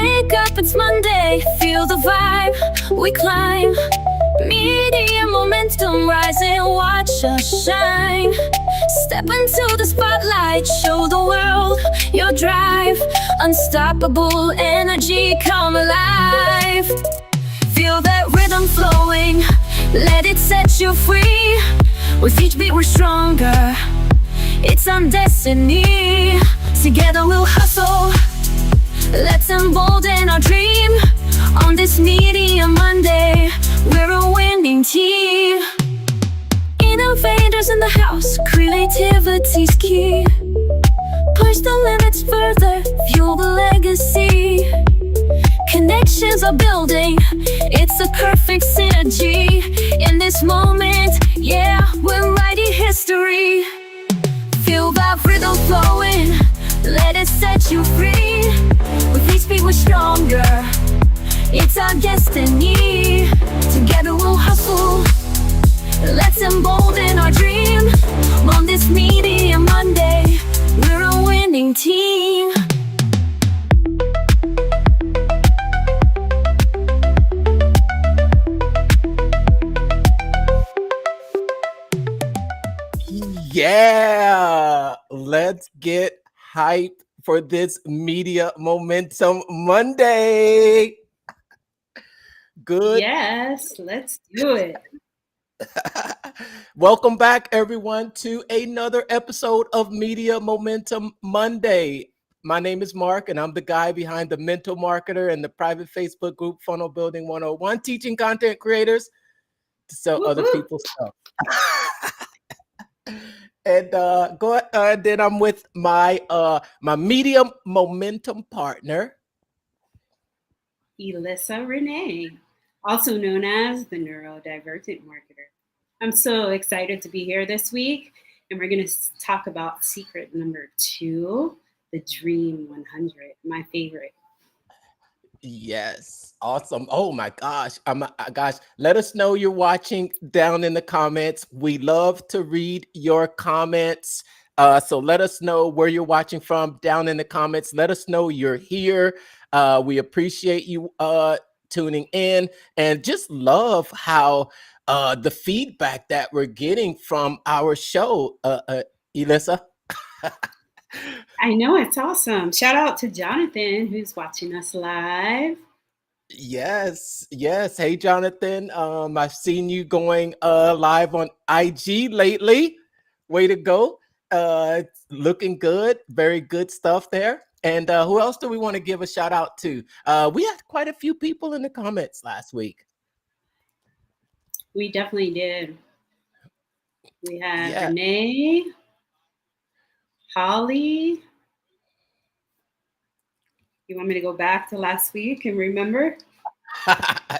Wake up, it's Monday, feel the vibe, we climb. Media momentum rising, watch us shine. Step into the spotlight, show the world your drive. Unstoppable energy, come alive. Feel that rhythm flowing, let it set you free. With each beat we're stronger, it's our destiny. Together we'll hustle, let's embolden our dream. On this Media Monday, we're a winning team. Innovators in the house, creativity's key. Push the limits further, fuel the legacy. Connections are building, it's a perfect synergy. In this moment, yeah, we're writing history. Feel that rhythm flowing, let it set you free. With each beat we're stronger, it's our destiny. Together we'll hustle, let's embolden our dream. On this Media Monday, we're a winning team. Yeah, let's get hyped for this Media Momentum Monday. Good. Yes, let's do it. Welcome back, everyone, to another episode of Media Momentum Monday. My name is Mark, and I'm the guy behind the Mental Marketer and the private Facebook group Funnel Building 101, teaching content creators to sell other people's stuff. And then I'm with my my Media Momentum partner, Elissa Renee, also known as the Neurodivergent Marketer. I'm so excited to be here this week, and we're going to talk about secret number 2, the Dream 100, my favorite. Yes, awesome. Oh my gosh. Gosh, let us know you're watching down in the comments. We love to read your comments. So let us know where you're watching from down in the comments. Let us know you're here. We appreciate you tuning in, and just love how the feedback that we're getting from our show, Elissa. I know, it's awesome. Shout out to Jonathan, who's watching us live. Yes. Hey, Jonathan. I've seen you going live on IG lately. Way to go. It's looking good. Very good stuff there. And who else do we want to give a shout out to? We had quite a few people in the comments last week. We definitely did. We had Renee, Holly. You want me to go back to last week and remember?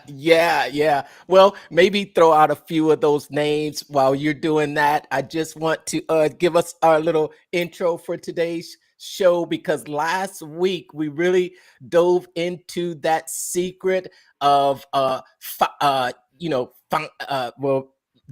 Yeah. Well, maybe throw out a few of those names while you're doing that. I just want to give us our little intro for today's show, because last week we really dove into that secret of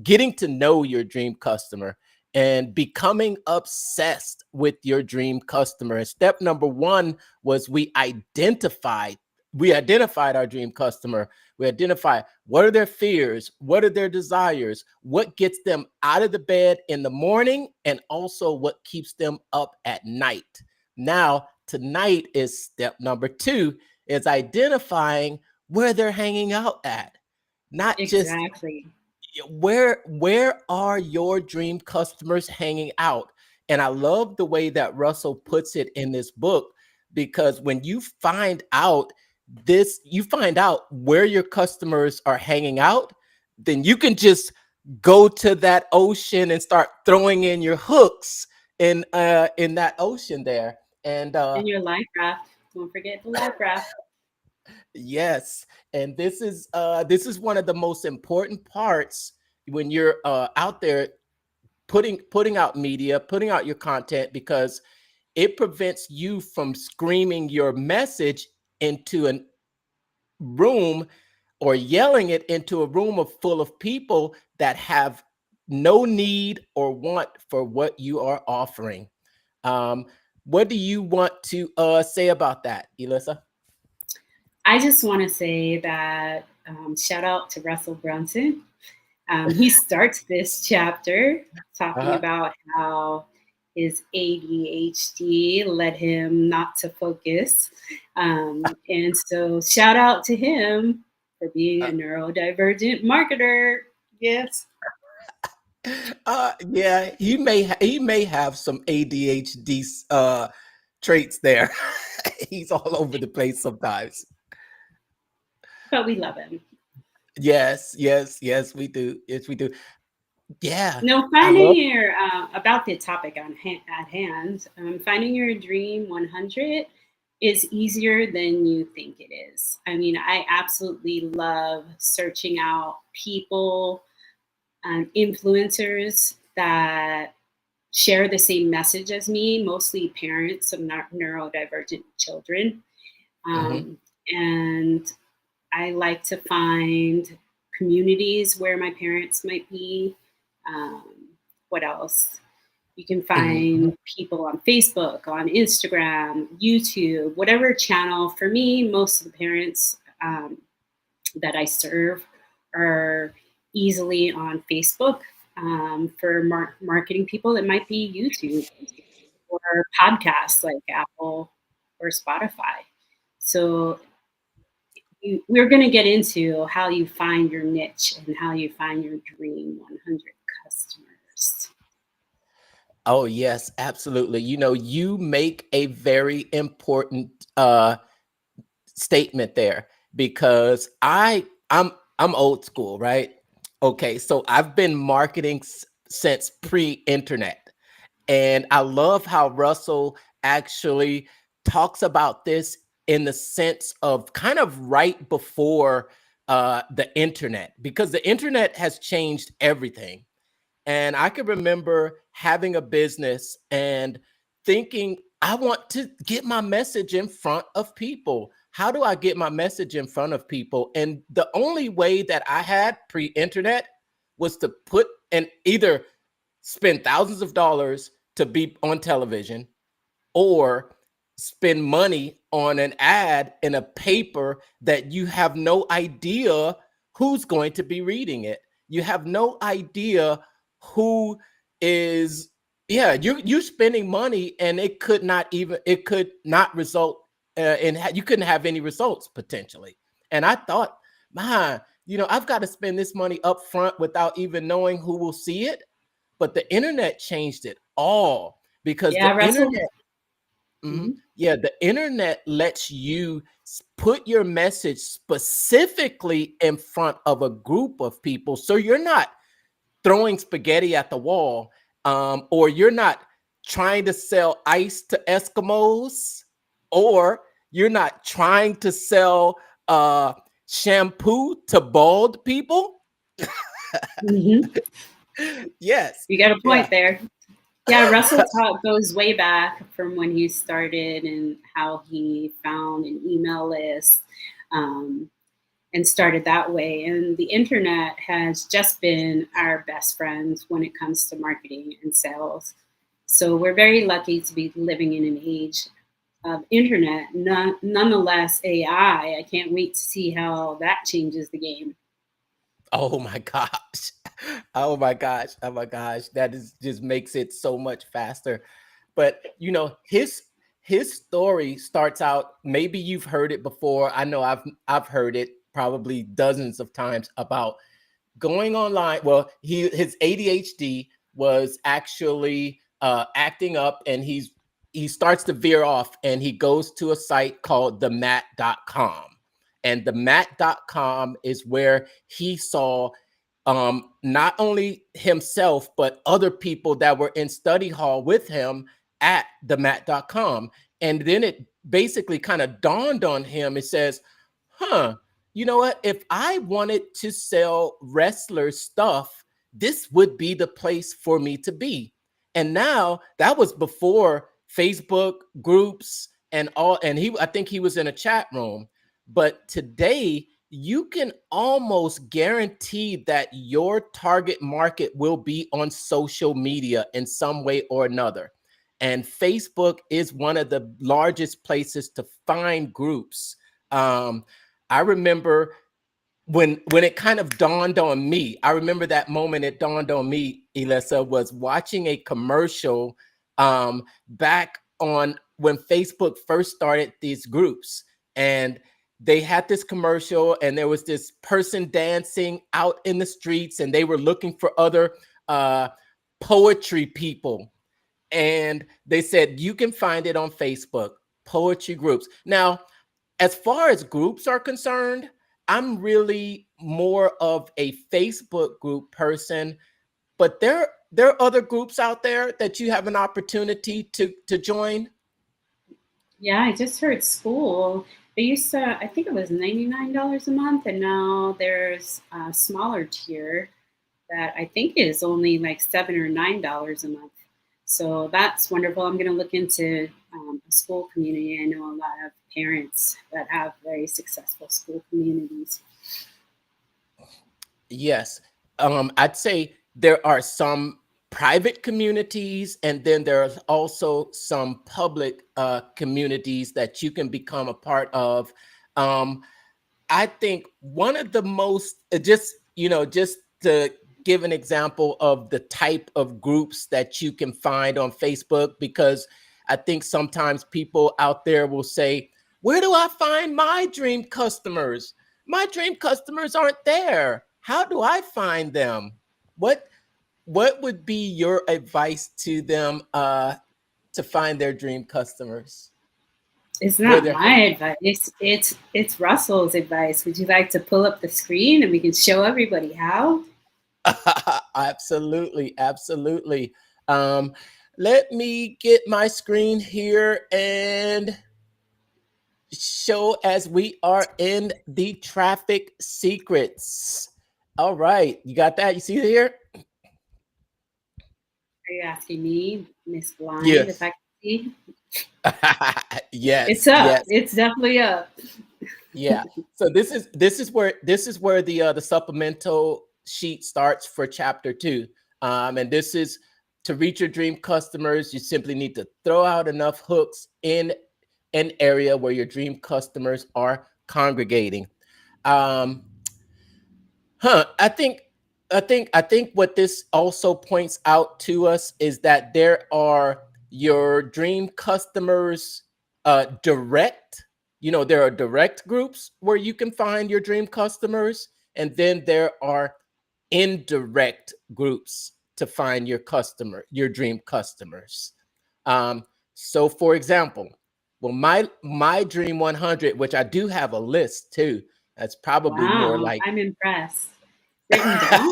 getting to know your dream customer and becoming obsessed with your dream customer. And step number 1 was we identified our dream customer. We identify what are their fears, what are their desires, what gets them out of the bed in the morning, and also what keeps them up at night. Now, tonight is step number 2, is identifying where they're hanging out at. Not exactly. Just where are your dream customers hanging out? And I love the way that Russell puts it in this book, because when you find out where your customers are hanging out, then you can just go to that ocean and start throwing in your hooks in that ocean there. And your life raft. Don't forget the life raft. Yes, and this is one of the most important parts when you're out there putting out media, putting out your content, because it prevents you from screaming your message into a room or yelling it into a room full of people that have no need or want for what you are offering. What do you want to say about that, Elissa? I just want to say that shout out to Russell Brunson. He starts this chapter talking Uh-huh. about how his ADHD led him not to focus. And so, shout out to him for being a neurodivergent marketer. Yes. Yeah, he may have some ADHD traits there. He's all over the place sometimes. But we love him. Yes, yes, yes, we do. Yes, we do. Yeah, No, I finding love. your about the topic at hand, finding your dream 100 is easier than you think it is. I mean, I absolutely love searching out people, influencers that share the same message as me, mostly parents of neurodivergent children. Mhm, Um, and I like to find communities where my parents might be. Um, what else? You can mhm, mhm. find people on Facebook, on Instagram, YouTube, whatever channel. For me, most of the parents that I serve are easily on Facebook. For marketing people, it might be YouTube or podcasts like Apple or Spotify. So we're going to get into how you find your niche and how you find your dream 100 customers. Oh, yes, absolutely. You make a very important statement there because I'm old school, right? Okay, so I've been marketing since pre-internet. And I love how Russell actually talks about this in the sense of kind of right before the internet, because the internet has changed everything. And I can remember having a business and thinking, I want to get my message in front of people. How do I get my message in front of people? And the only way that I had pre internet was to put and either spend thousands of dollars to be on television or spend money on an ad in a paper that you have no idea who's going to be reading it. You have no idea who is, yeah, you're spending money and it could not result you couldn't have any results potentially. And I thought, man, I've got to spend this money up front without even knowing who will see it. But the internet changed it all because Yeah, the Russell. internet. Mhm. Mhm. Yeah, the internet lets you put your message specifically in front of a group of people. So you're not throwing spaghetti at the wall, or you're not trying to sell ice to Eskimos, or you're not trying to sell shampoo to bald people. Mhm. Yes. You got a Yeah. point there. Yeah, Russell talk goes way back from when he started and how he found an email list um, and started that way. And the internet has just been our best friend when it comes to marketing and sales. So we're very lucky to be living in an age of internet. Nonetheless, AI. I can't wait to see how that changes the game. Oh my gosh. Oh my gosh. Oh my gosh. That is just makes it so much faster. But his story starts out, maybe you've heard it before. I know I've heard it probably dozens of times about going online. Well, his ADHD was actually acting up, and he starts to veer off, and he goes to a site called themat.com. And themat.com is where he saw not only himself, but other people that were in study hall with him at themat.com. And then it basically kind of dawned on him. It says, huh, you know what? If I wanted to sell wrestler stuff, this would be the place for me to be. And now that was before Facebook groups and all. And I think he was in a chat room. But today, you can almost guarantee that your target market will be on social media in some way or another. And Facebook is one of the largest places to find groups I remember when it kind of dawned on me. I remember that moment it dawned on me, Elissa, was watching a commercial back on when Facebook first started these groups, and they had this commercial, and there was this person dancing out in the streets, and they were looking for other poetry people, and they said you can find it on Facebook, poetry groups. Now, as far as groups are concerned, I'm really more of a Facebook group person, but there are other groups out there that you have an opportunity to join. Yeah, I just heard school. They used to, I think it was $99 a month, and now there's a smaller tier that I think is only like $7 or $9 a month. So that's wonderful. I'm going to look into a school community. I know a lot of parents that have very successful school communities. Yes. I'd say there are some private communities, and then there's also some public communities that you can become a part of. I think one of the most, just to give an example of the type of groups that you can find on Facebook, because I think sometimes people out there will say, where do I find my dream customers? My dream customers aren't there. How do I find them? What would be your advice to them to find their dream customers? It's not my advice. It's Russell's advice. Would you like to pull up the screen and we can show everybody how? Absolutely, absolutely. Let me get my screen here and show as we are in the traffic secrets. All right, you got that? You see it here? Are you asking me, Miss Blind, Yes. if I can see? Yes, It's up. yes. It's definitely up. Yeah. So this is where the supplemental sheet starts for chapter 2. And this is to reach your dream customers. You simply need to throw out enough hooks in an area where your dream customers are congregating. I think what this also points out to us is that there are your dream customers direct. There are direct groups where you can find your dream customers, and then there are indirect groups to find your dream customers. So for example, well, my dream 100, which I do have a list too. That's probably more Wow, like I'm impressed. Written down?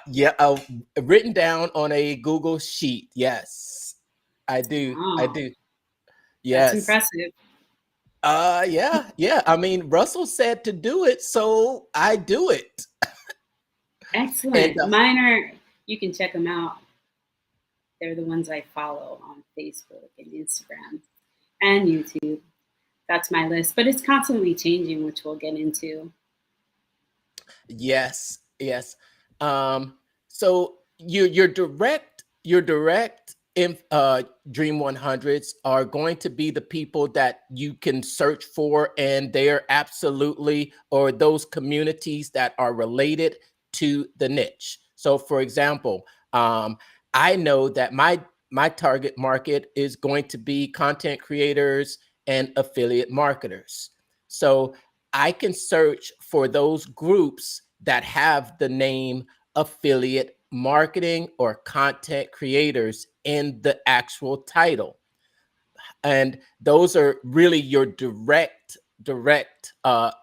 yeah, written down on a Google sheet. Yes, I do. I Wow, do. that's Yes. impressive. Yeah. I mean, Russell said to do it, so I do it. And Excellent. Mine are, you can check them out. They're the ones I follow on Facebook and Instagram and YouTube. That's my list, but it's constantly changing, which we'll get into. yes. So your direct Dream 100s are going to be the people that you can search for, and they are absolutely, or those communities that are related to the niche. So for example, I know that my target market is going to be content creators and affiliate marketers. So I can search for those groups that have the name affiliate marketing or content creators in the actual title. And those are really your direct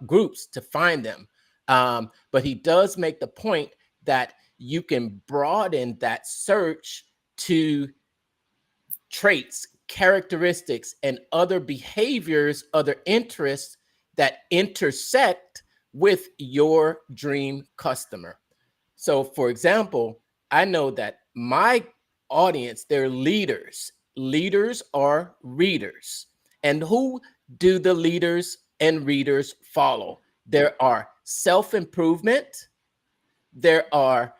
groups to find them. But he does make the point that you can broaden that search to traits, characteristics, and other behaviors, other interests that intersect with your dream customer. So, for example, I know that my audience, they're leaders. Leaders are readers. And who do the leaders and readers follow? There are self-improvement. There are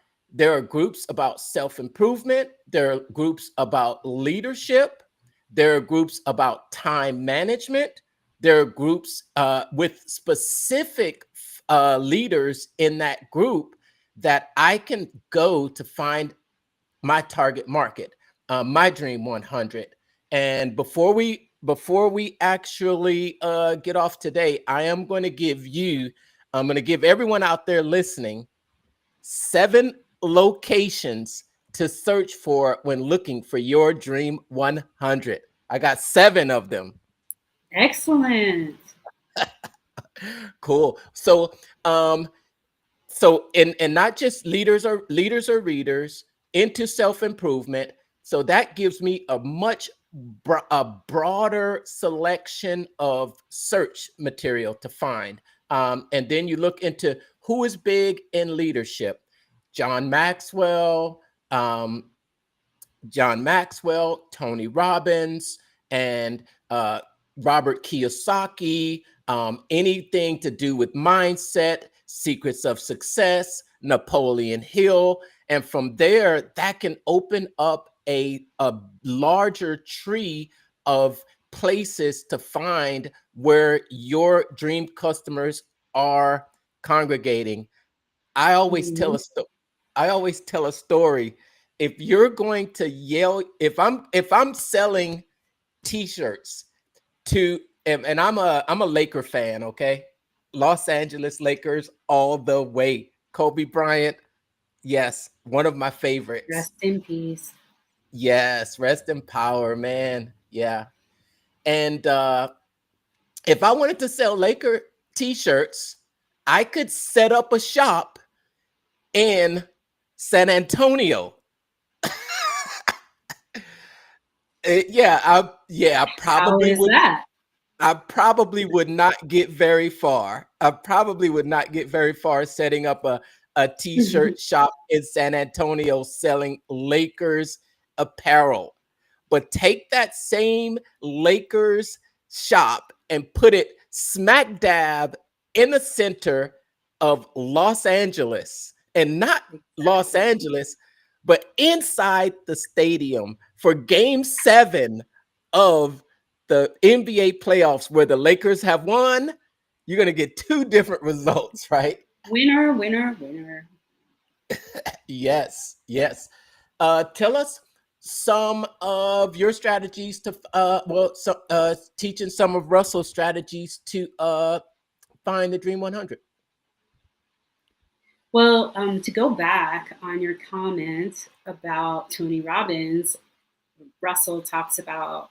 groups about self-improvement. There are groups about leadership. There are groups about time management. there are groups with specific leaders in that group that I can go to find my target market, my Dream 100. And before we actually get off today, I'm going to give everyone out there listening 7 locations to search for when looking for your Dream 100. I got 7 of them. Excellent. Cool. So and not just leaders or readers into self-improvement. So that gives me a much broader selection of search material to find. And then you look into who is big in leadership. John Maxwell, um, Tony Robbins, and Robert Kiyosaki, anything to do with mindset, secrets of success, Napoleon Hill. And from there, that can open up a larger tree of places to find where your dream customers are congregating. I always tell a story. If you're going to yell, if I'm selling t-shirts to, and I'm a Laker fan, okay? Los Angeles Lakers all the way. Kobe Bryant, yes, one of my favorites. Rest in peace. Yes, rest in power, man. Yeah. And if I wanted to sell Laker t-shirts, I could set up a shop in San Antonio. I probably How is would. that? I probably would not get very far. I probably would not get very far setting up a t-shirt shop in San Antonio selling Lakers apparel. But take that same Lakers shop and put it smack dab in the center of Los Angeles, and not Los Angeles, but inside the stadium for game 7 of the NBA playoffs where the Lakers have won. You're going to get 2 different results, right? Winner, winner, winner. Yes. Tell us some of your strategies to teaching some of Russell's strategies to find the Dream 100. Well, to go back on your comment about Tony Robbins, Russell talks about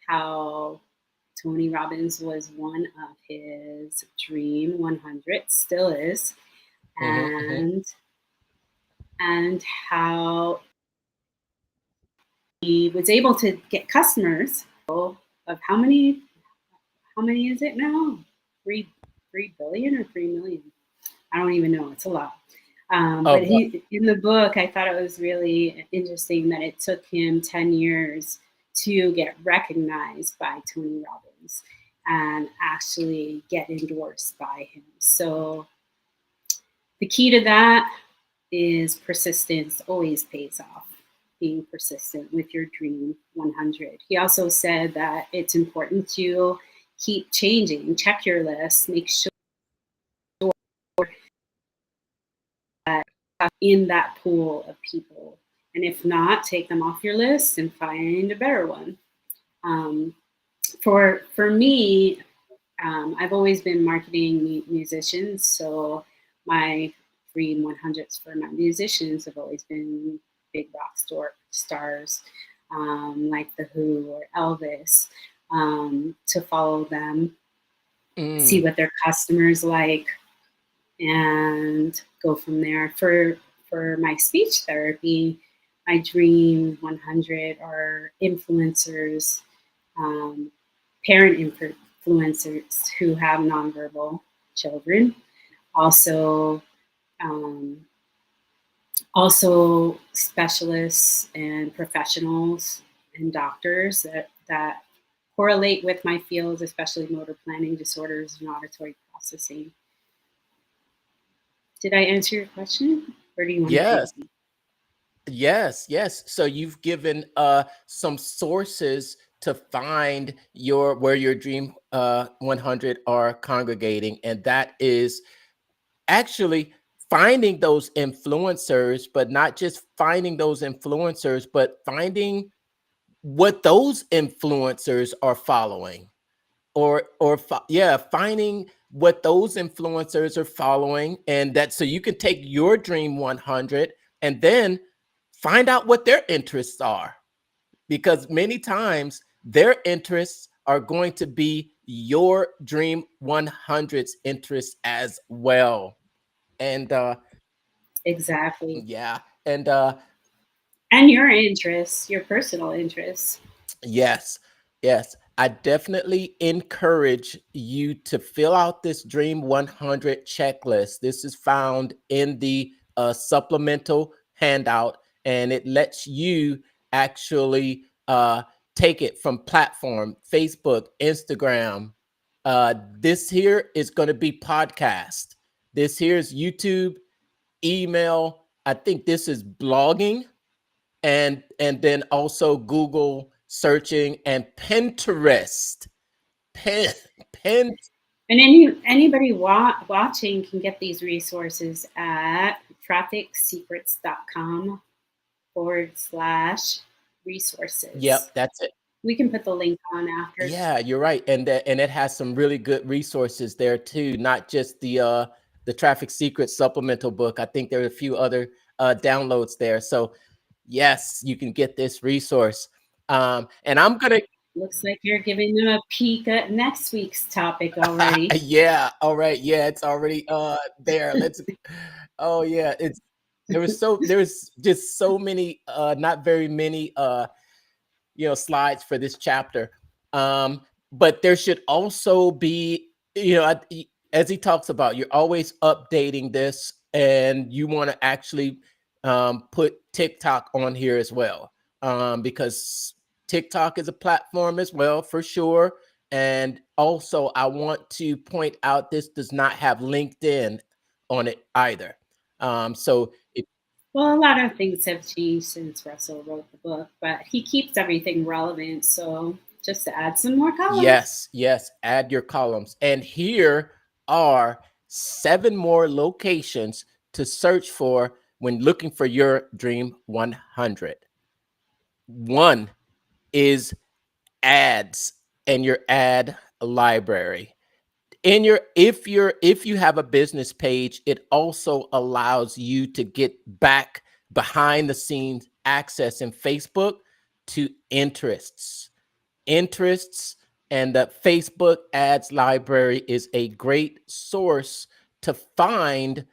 how Tony Robbins was one of his Dream 100, still is, and how he was able to get customers of how many is it now? 3 billion or 3 million? I don't even know. It's a lot. But he, in the book, I thought it was really interesting that it took him 10 years to get recognized by Tony Robbins and actually get endorsed by him. So the key to that is persistence always pays off. Being persistent with your Dream 100. He also said that it's important to keep changing, check your list, make sure that in that pool of people. And if not, take them off your list and find a better one. For me, I've always been marketing musicians, so my Dream 100s for my musicians have always been big rock stars like The Who or Elvis, to follow them, see what their customers like, and go from there. For my speech therapy, my Dream 100 are influencers, parent influencers who have nonverbal children. Also specialists and professionals and doctors that correlate with my fields, especially motor planning disorders and auditory processing. Did I answer your question, or do you want Yes. to? Yes. So you've given some sources to find where your dream 100 are congregating, and that is actually finding those influencers, but not just finding those influencers, but finding what those influencers are following, yeah, finding what those influencers are following, and that so you can take your dream 100 and then find out what their interests are, because many times their interests are going to be your dream 100's interests as well. And Exactly. yeah, and And your interests, your personal interests. yes, yes. I definitely encourage you to fill out this Dream 100 checklist. This is found in the supplemental handout, and it lets you actually take it from platform, Facebook, Instagram. This here is going to be podcast. This here is YouTube, email. I think this is blogging, and then also Google searching and Pinterest. Pin, pin. And anybody watching can get these resources at trafficsecrets.com/resources. Yep, that's it. We can put the link on after. Yeah, you're right, and it has some really good resources there too. Not just the Traffic Secrets supplemental book. I think there are a few other downloads there. So yes, you can get this resource. And I'm gonna Looks like you're giving them a peek at next week's topic already. yeah, all right, yeah, it's already there. Let's oh yeah, there's just so many not very many slides for this chapter. But there should also be, as he talks about, you're always updating this, and you want to actually put TikTok on here as well, because TikTok is a platform as well, for sure. And also, I want to point out this does not have LinkedIn on it either. So it, Well, a lot of things have changed since Russell wrote the book, but he keeps everything relevant. So just to add some more columns. yes, yes, add your columns. And here are 7 more locations to search for when looking for your dream 100. One is ads and your ad library. If you have a business page, it also allows you to get back behind the scenes access in Facebook to interests, and the Facebook ads library is a great source to find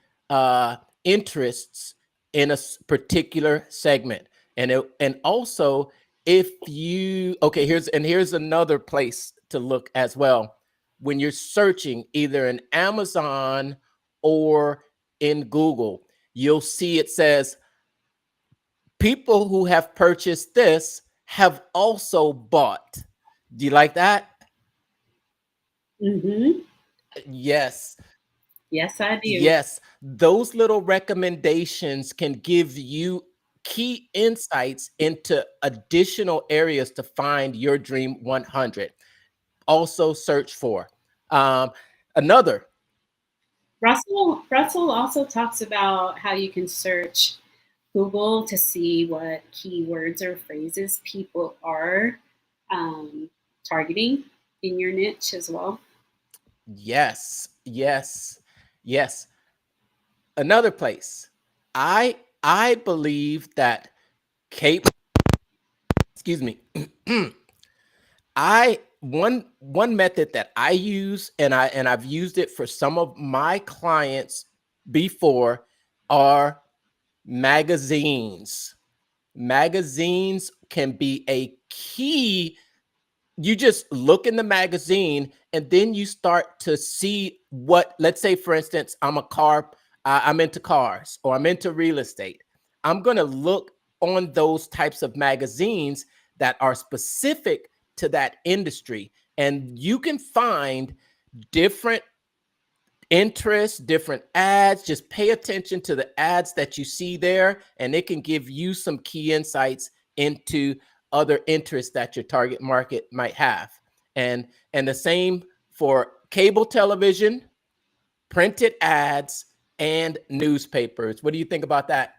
interests in a particular segment. And also, if you here's another place to look as well. When you're searching either in Amazon or in Google, you'll see it says people who have purchased this have also bought. Do you like that? Mm-hmm. Yes. Yes, I do. Yes. Those little recommendations can give you key insights into additional areas to find your dream 100. Also search for. Another. Russell also talks about how you can search Google to see what keywords or phrases people are targeting in your niche as well. Yes, yes, yes. Another place. I believe that Cape, excuse me. One method that I use, and I've used it for some of my clients before, are magazines. Magazines can be a key. You just look in the magazine, and then you start to see what, let's say, for instance, I'm into cars, or I'm into real estate. I'm going to look on those types of magazines that are specific to that industry. And you can find different interests, different ads. Just pay attention to the ads that you see there, and it can give you some key insights into other interests that your target market might have. And the same for cable television, printed ads, and newspapers. What do you think about that?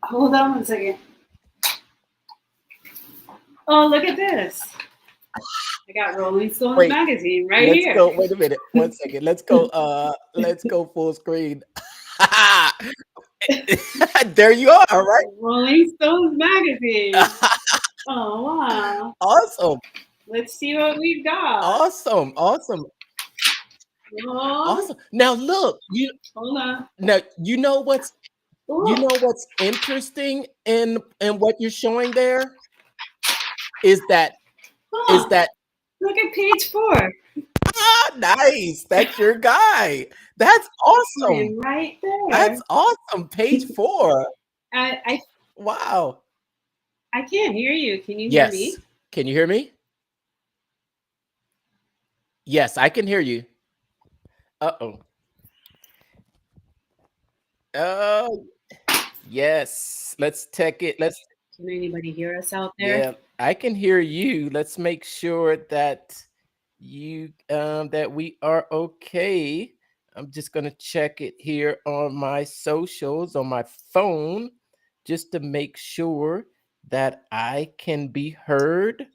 Hold on one second. Oh, look at this. I got Rolling Stones Wait, magazine right let's here. go. Wait a minute. One second. Let's go full screen. There you are, right? Rolling Stones magazine. Oh, wow. Awesome. Let's see what we've got. Awesome. Awesome. Oh, Awesome. Now look, hold on. now you know what's Ooh. interesting in what you're showing there is that Oh, look at page 4. nice. That's your guy. That's awesome. Right there. That's awesome. Page 4. I Wow. I can't hear you. Can you hear me? Yes. Can you hear me? Yes, I can hear you. Uh-oh. Oh, yes. Let's check it. Can anybody hear us out there? Yeah, I can hear you. Let's make sure that that we are okay. I'm just gonna check it here on my socials on my phone just to make sure that I can be heard.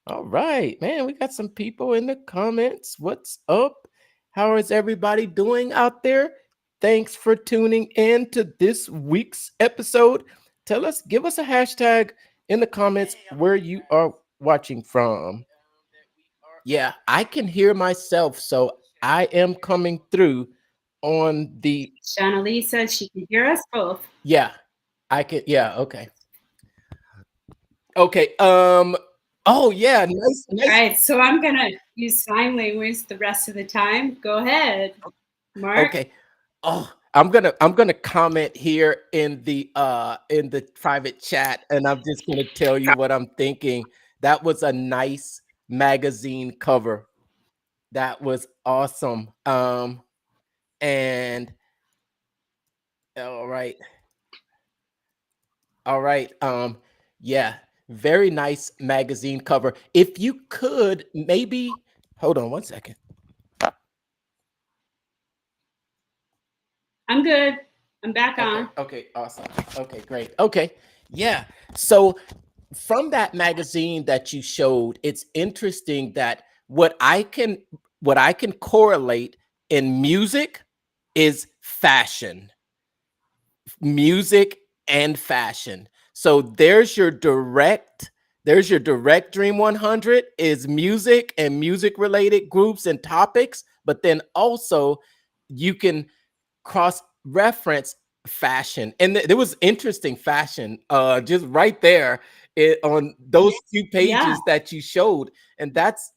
All right, man, we got some people in the comments. What's up? How is everybody doing out there? Thanks for tuning in to this week's episode. Give us a hashtag in the comments where you are watching from. Yeah, I can hear myself, so I am coming through on the. Shauna Lee says she can hear us both. Yeah, I can. Yeah, okay. Okay. Oh yeah, nice. All right, so I'm gonna use sign language the rest of the time. Go ahead, Mark. Okay. Oh, I'm gonna comment here in the private chat, and I'm just gonna tell you what I'm thinking. That was a nice magazine cover. That was awesome. And all right. All right. Yeah, very nice magazine cover. If you could maybe hold on one second. I'm good. I'm back on. Okay, awesome. Okay, great. Okay. Yeah. So from that magazine that you showed, it's interesting that what I can correlate in music is fashion. Music and fashion. So there's your direct Dream 100 is music and music related groups and topics, but then also you can cross reference fashion. And there was interesting fashion just right there on those few pages that you showed. And that's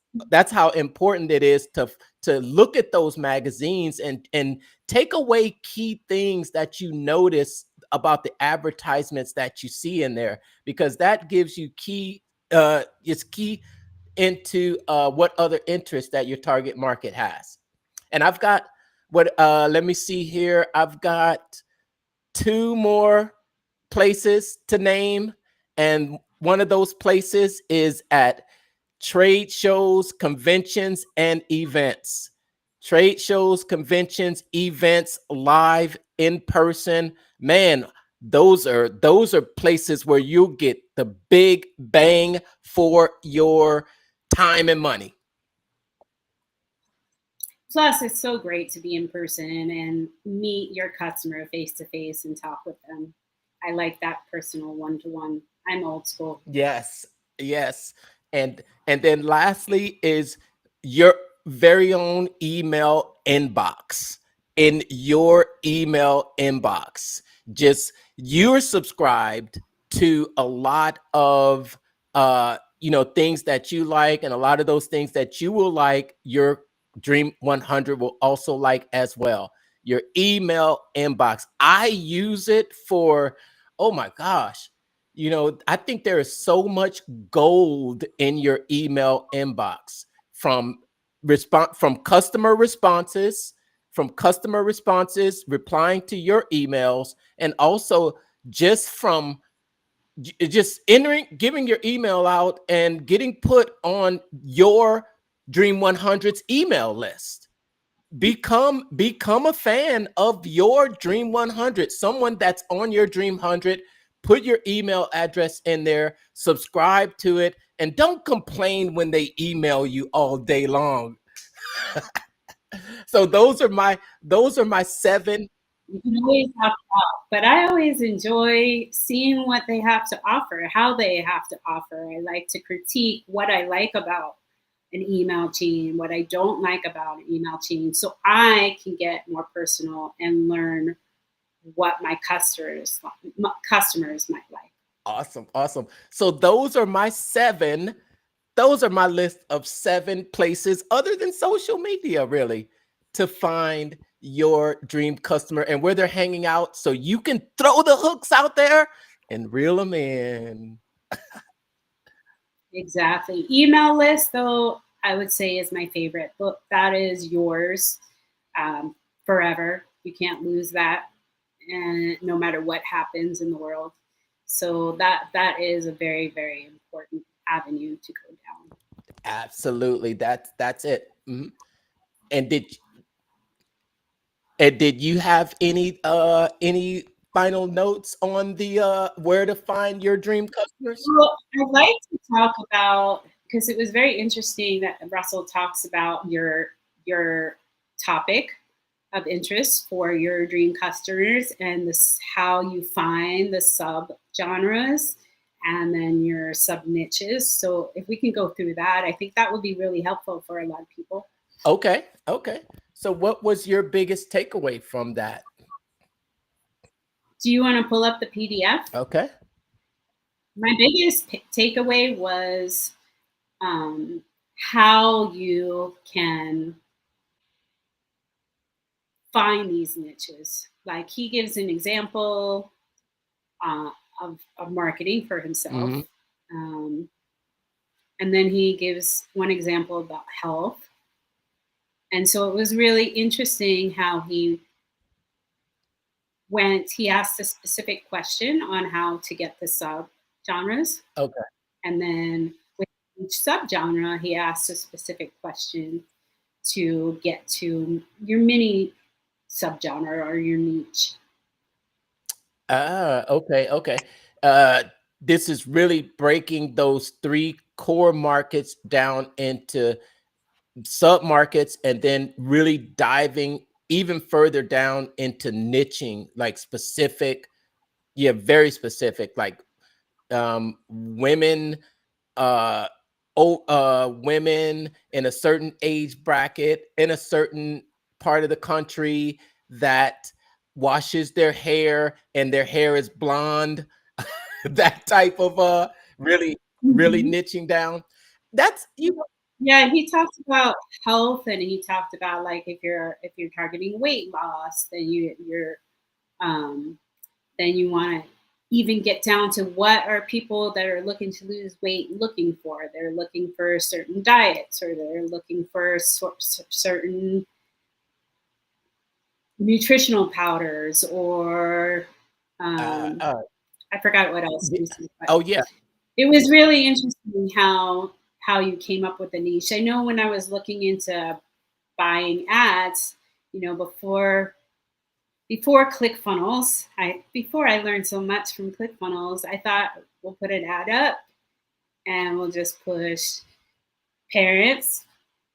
how important it is to look at those magazines and take away key things that you notice about the advertisements that you see in there, because that gives you it's key into what other interests that your target market has. And I've got let me see here. I've got 2 more places to name, and one of those places is at trade shows, conventions, and events. Trade shows, conventions, events, live, in person. Man, those are places where you'll get the big bang for your time and money. Plus, it's so great to be in person and meet your customer face to face and talk with them. I like that personal one-to-one. I'm old school. Yes, yes. And then lastly is your very own email inbox. In your email inbox, just you're subscribed to a lot of things that you like, and a lot of those things that you will like, your Dream 100 will also like as well. Your email inbox. I use it for, oh my gosh, I think there is so much gold in your email inbox from customer responses, replying to your emails, and also just from just entering, giving your email out and getting put on your Dream 100's email list. Become a fan of your Dream 100, someone that's on your Dream 100. Put your email address in there, subscribe to it, and don't complain when they email you all day long. So those are my 7. You can always have out, but I always enjoy seeing what they have to offer, how they have to offer. I like to critique what I like about an email chain, what I don't like about an email chain, so I can get more personal and learn what my customers might like. Awesome. So those are my 7. Those are my list of 7 places other than social media, really, to find your dream customer and where they're hanging out, so you can throw the hooks out there and reel them in. Exactly. Email list, though, I would say is my favorite. But that is yours forever. You can't lose that, and no matter what happens in the world. So that is a very, very important avenue to go down. Absolutely, that's it. And did you have any final notes on the where to find your dream customers? Well, I'd like to talk about, because it was very interesting that Russell talks about your topic of interest for your dream customers and this how you find the sub genres and then your sub niches. So if we can go through that, I think that would be really helpful for a lot of people. Okay. So what was your biggest takeaway from that? Do you want to pull up the PDF? Okay. My biggest takeaway was how you can find these niches. Like he gives an example uh, of marketing for himself. Mm-hmm. And then he gives one example about health. And so it was really interesting how he asked a specific question on how to get the sub genres. Okay. And then with each subgenre, he asked a specific question to get to your mini subgenre or your niche. Okay. This is really breaking those 3 core markets down into sub markets, and then really diving even further down into niching, like specific, very specific, like women, women in a certain age bracket in a certain part of the country that washes their hair and their hair is blonde. That type of really niching down. That's Yeah, he talked about health, and he talked about like if you're targeting weight loss, then then you want to even get down to what are people that are looking to lose weight looking for. They're looking for certain diets, or they're looking for certain nutritional powders, or I forgot what else. Oh yeah. It was really interesting how you came up with the niche. I know when I was looking into buying ads, before ClickFunnels, before I learned so much from ClickFunnels, I thought we'll put an ad up and we'll just push parents,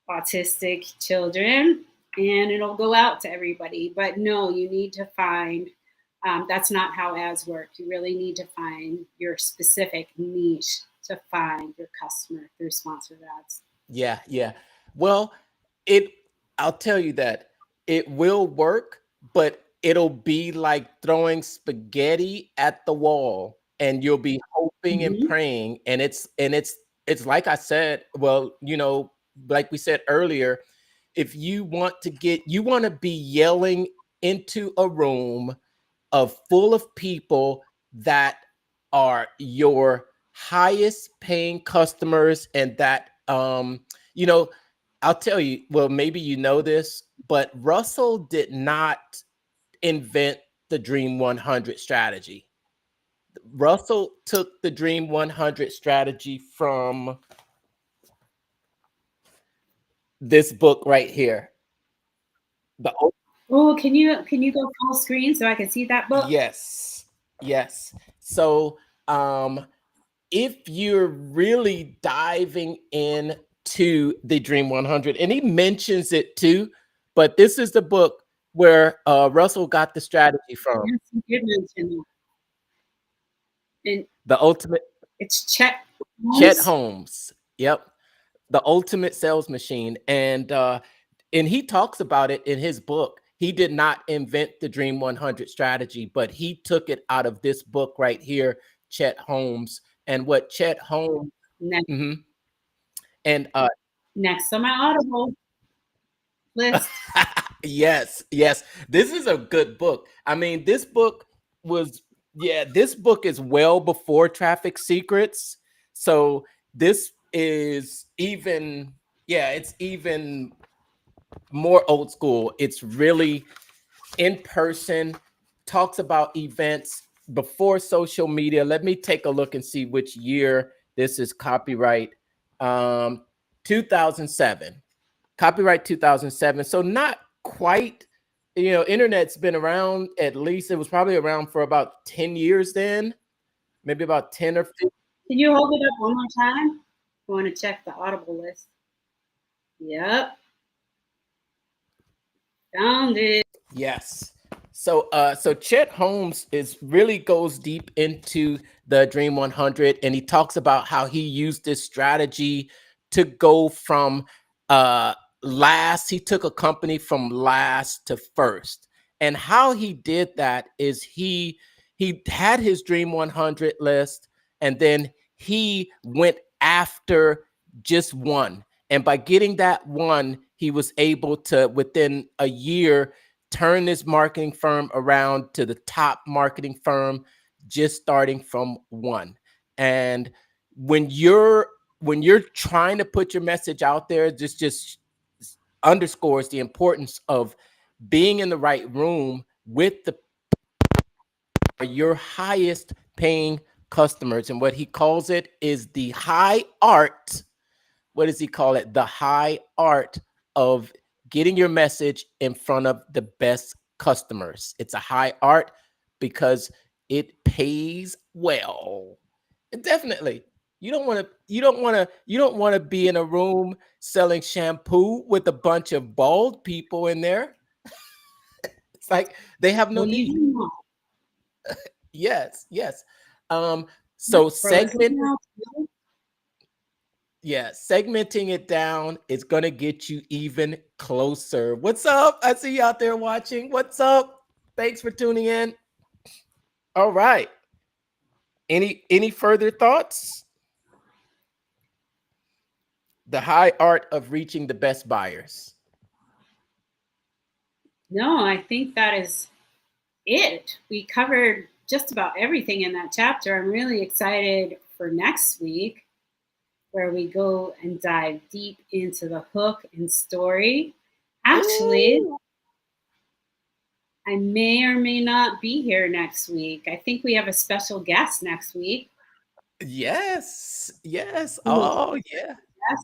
autistic children, and it'll go out to everybody. But no, you need to find, that's not how ads work. You really need to find your specific niche to find your customer through sponsored ads. Yeah. Well, I'll tell you that it will work, but it'll be like throwing spaghetti at the wall, and you'll be hoping and praying. And it's like I said, well, like we said earlier, if you want to be yelling into a room full of people that are your highest paying customers, and that I'll tell you, well, maybe you know this, but Russell did not invent the Dream 100 strategy. Russell took the Dream 100 strategy from this book right here. The Oh, can you go full screen so I can see that book? Yes. Yes. So, if you're really diving into the Dream 100, and he mentions it too, but this is the book where Russell got the strategy from. Yes, you did mention that. And The ultimate it's Chet Chet Holmes. Holmes. Yep. The ultimate sales machine. And he talks about it in his book. He did not invent the Dream 100 strategy, but he took it out of this book right here, Chet Holmes. And what Chet Holmes, Next, mhm. And next on my Audible list. yes, yes, this is a good book. I mean, this book was, yeah, this book is well before Traffic Secrets. So this is even, yeah, it's even more old school. It's really in person, talks about events before social media. Let me take a look and see which year this is copyright. 2007. Copyright 2007. So not quite, internet's been around, at least it was probably around for about 10 years then, maybe about 10 or 15. Can you hold it up one more time? I want to check the Audible list. Yep, found it. Yes. So Chet Holmes is really goes deep into the Dream 100, and he talks about how he used this strategy to go from last. He took a company from last to first, and how he did that is he had his Dream 100 list, and then he went after just one. And by getting that one, he was able to, within a year, turn this marketing firm around to the top marketing firm, just starting from one. And when you're trying to put your message out there, just underscores the importance of being in the right room with your highest paying customers. And what he calls it is the high art. What does he call it? The high art of getting your message in front of the best customers. It's a high art because it pays well. Definitely. You don't want to be in a room selling shampoo with a bunch of bald people in there. It's like they have no Well, you need. do know. Yes, yes. So Frozen now, too. segmenting it down is going to get you even closer. What's up? I see you out there watching. What's up? Thanks for tuning in. All right. Any further thoughts? The high art of reaching the best buyers. No, I think that is it. We covered just about everything in that chapter. I'm really excited for next week, where we go and dive deep into the hook and story. Actually, Ooh, I may or may not be here next week. I think we have a special guest next week. yes. Yes. Who- Oh, yeah. yes,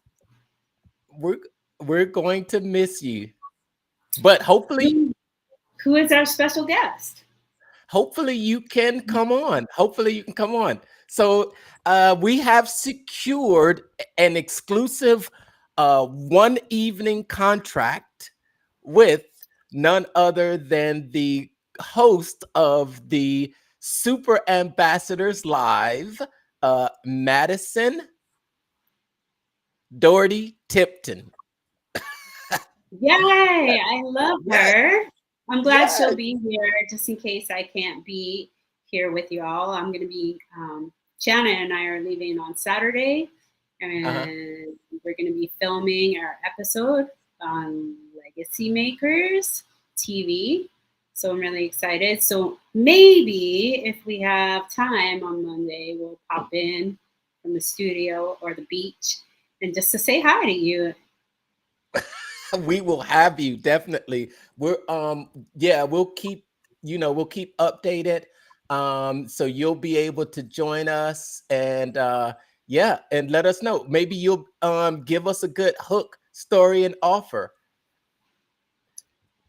We're we're going to miss you. But who is our special guest? hopefully you can come on. Hopefully you can come on. So we have secured an exclusive one evening contract with none other than the host of the Super Ambassadors Live, Madison Doherty Tipton. Yay! I love Yes, her. I'm glad she'll yes. be here just in case I can't be here with you all. I'm going to be, Shannon and I are leaving on Saturday, Uh-huh. and we're going to be filming our episode on Legacy Makers TV. So I'm really excited. So maybe if we have time on Monday, we'll pop in from the studio or the beach and just to say hi to you. We will have you definitely. We're yeah, we'll keep updated. So you'll be able to join us and yeah, and let us know. Maybe you'll give us a good hook, story, and offer.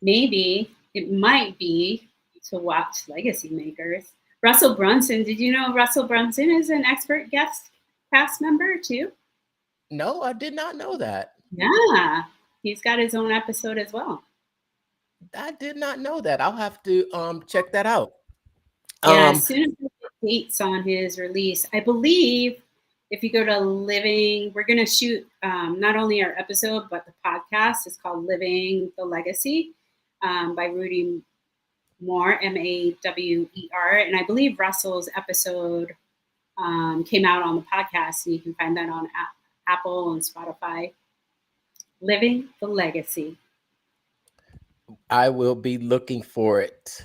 Maybe it might be to watch Legacy Makers. Russell Brunson, did you know Russell Brunson is an expert guest cast member too? No, I did not know that. Yeah, he's got his own episode as well. I did not know that. I'll have to check that out. Yeah, as soon as we get dates on his release, I believe if you go to Living, we're going to shoot not only our episode, but the podcast is called Living the Legacy by Rudy Moore, Mawer. And I believe Russell's episode came out on the podcast, and you can find that on Apple and Spotify. Living the Legacy. I will be looking for it.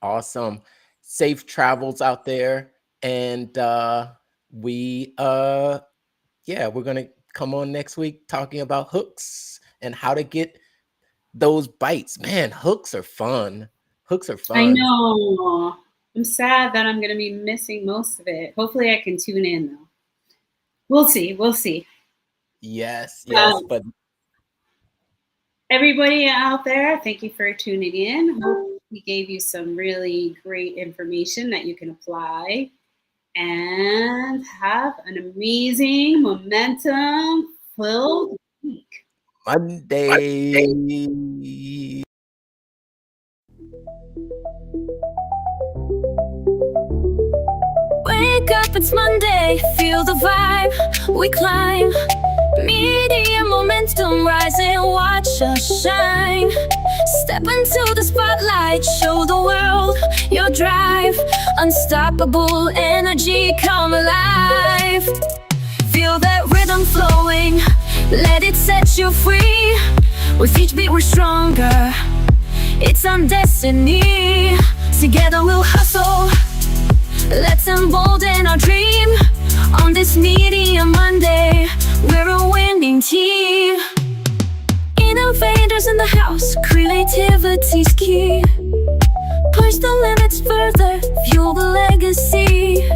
Awesome. Safe travels out there. And we're going to come on next week talking about hooks and how to get those bites. Man, hooks are fun. Hooks are fun. I know. I'm sad that I'm going to be missing most of it. Hopefully I can tune in though. We'll see. We'll see. Yes, but everybody out there, thank you for tuning in. Hope we gave you some really great information that you can apply and have an amazing momentum-filled week. Monday. Wake up, it's Monday, feel the vibe, we climb. Media momentum rising, watch us shine. Step into the spotlight, show the world your drive. Unstoppable energy, come alive. Feel that rhythm flowing, let it set you free. With each beat we're stronger, it's our destiny. Together we'll hustle, let's embolden our dream. On this Media Monday, we're a winning team. Innovators in the house, creativity's key. Push the limits further, fuel the legacy.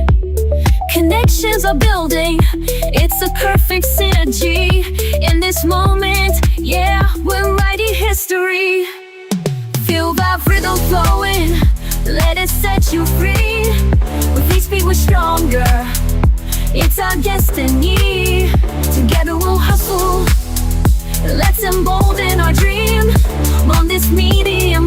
Connections are building, it's a perfect synergy. In this moment, yeah, we're writing history. Feel that rhythm flowing, let it set you free. With each beat we're stronger, it's our destiny. Together we'll hustle, let's embolden our dream. On this Media